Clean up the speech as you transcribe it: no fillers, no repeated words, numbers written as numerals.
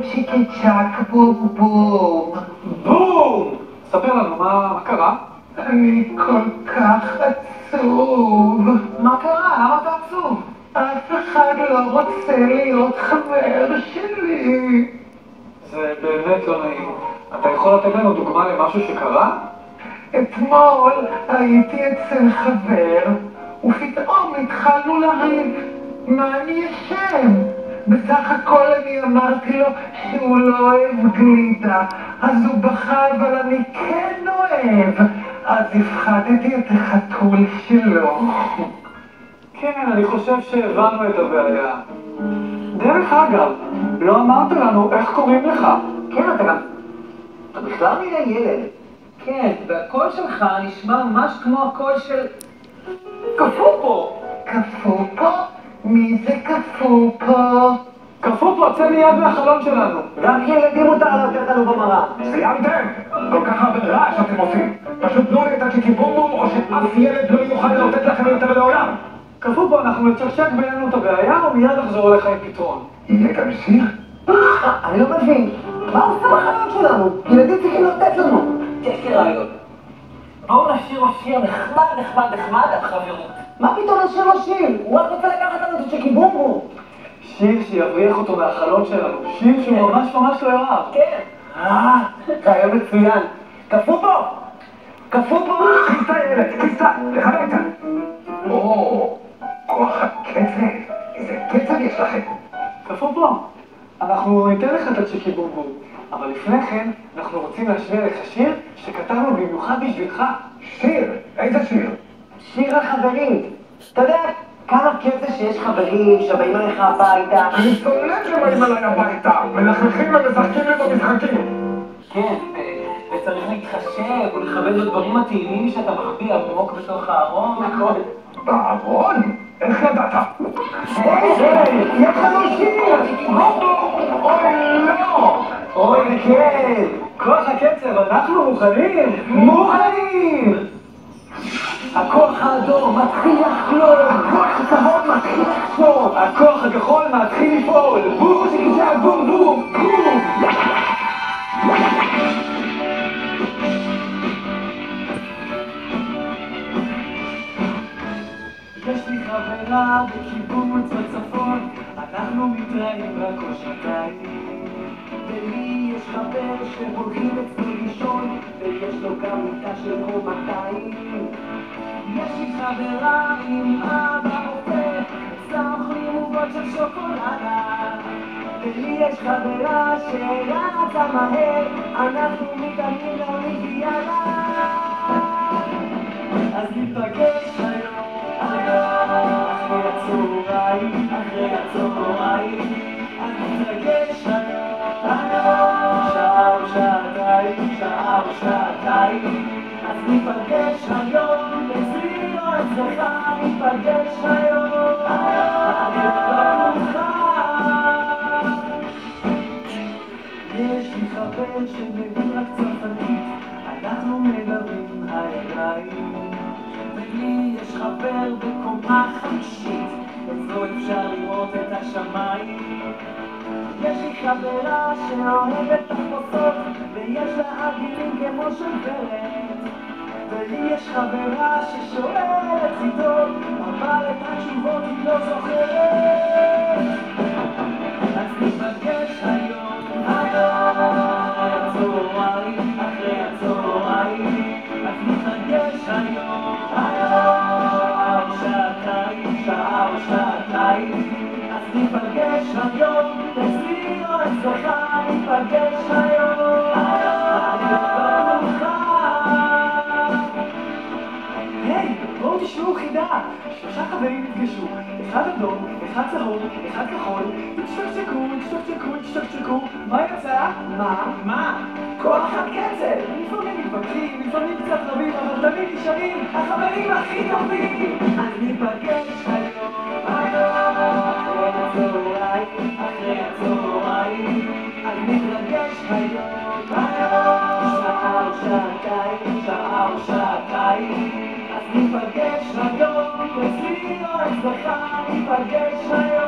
צ'יקי צ'אק בום בום. בום! ספר לנו, מה קרה? אני כל כך עצוב. מה קרה? למה אתה עצוב? אף אחד לא רוצה להיות חבר שלי. זה באמת לא נעים. אתה יכול לתת לנו דוגמה למשהו שקרה? אתמול הייתי אצל חבר, ופתאום התחלנו לריב. מה אני אשם? בסך הכל אני אמרתי לו שהוא לא אוהב גלידה, אז הוא בכה, אבל אני כן אוהב. אז הפחדתי את החתול שלו. כן, אני חושב שהבנו את הבעיה. דרך אגב, לא אמרת לנו איך קוראים לך. כן, אתה בכלל נראה ילד. כן, והקול שלך נשמע ממש כמו הקול של... קפופו! קפופו? מי זה קפופו? קפופו, צא מיד מהחלון שלנו. רק ילדים מותר לתת לנו במראה. סיימתם? כל כך הרבה רעש שאתם עושים. פשוט תנו לי את הצ'יקי בום בום, או שאף ילד לא יוכל לאותת לכם יותר לעולם. קפופו, אנחנו נצ'קצ'ק בינינו את הבעיה, ומיד נחזור אליך עם פתרון. יהיה גם שיר? אני לא מבין. מה עושה בחלון שלנו? ילדים צריכים לתת לנו. יש לי רעיון. בואו נשאיר לו שיר נחמד על חברות. מה פתאום נשאיר לו שיר? הוא רק רוצה לקחת לנו את צ'יקי בום בום. שיר שיבריח אותו מהחלון שלנו. שיר שהוא ממש לא יאהב. כן. רעיון מצוין. קפופו! קפופו! כיסה ילד, כיסה, לך הביתה. או, כוח הקצב. איזה קצב יש לכם. קפופו, אנחנו ניתן לך את הצ'יקי בום בום. אבל לפני כן, אנחנו רוצים להשמיע לך שיר שכתבנו במיוחד בשבילך. שיר? איזה שיר? שיר החברים. אתה יודע כמה כיף זה שיש חברים שבאים אליך הביתה? אני סולד שבאים אליי הביתה. מלכלכים ומשחקים לי במשחקים. כן, וצריך להתחשב ולכבד בדברים הטעימים שאתה מחביא עמוק בתוך הארון. הכל. בארון? איך ידעת? יש לנו שיר! אוי לא! אוי כן! כוח הקצב, אנחנו מוכנים? מוכנים! הכוח האדום מתחיל לחלום, הכוח הצהוב מתחיל לחשוב, הכוח הכחול מתחיל לפעול! בום שכיסה בום בום! בום! יש לי חברה בקיבוץ בצפון, אנחנו מתראים רק כל שנתיים. ולי יש חבר שהולכים אצלו לישון, ויש לו גם מיטה של קומתיים. יש לי חברה עם אבא רופא, אצלה אוכלים עוגות של שוקולדה. ולי יש חברה שרצה מהר, אנחנו מתאמנים לאולימפיאדה. אז ניפגש היום, אחרי הצהריים, אז ניפגש היום, שעה או שעתיים, אז ניפגש היום, אצלי או אצלך, ניפגש היום, אני כבר מוכן. יש לי חבר שמבין רק צרפתית, אנחנו מדברים הידיים. ולי יש חבר בקומה חמישית, אצלו אפשר לראות את השמיים. יש לי חברה שאוהבת תחפושות, ויש לה עגילים כמו שוברת. ולי יש חברה ששואלת ציטות, אבל את התשובות היא לא זוכרת. אז ניפגש היום, אחרי הצהריים, אז ניפגש היום, שעה או שעתיים, אז ניפגש היום, אצלי או אצלך, ניפגש היום, אני כבר מוכן. היי, בואו תשמעו חידה, 3 חברים נפגשו, אחד אדום, אחד צהוב, אחד כחול, הצטקצקו, מה יצא? מה? כוח הקצב! לפעמים מתווכחים, לפעמים קצת רבים, אבל תמיד נשארים החברים הכי טובים! אז ניפגש היום, אחרי הצהריים, אז נתרגש היום, שעה או שעתיים, אז ניפגש היום, אצלי או אצלך, ניפגש היום.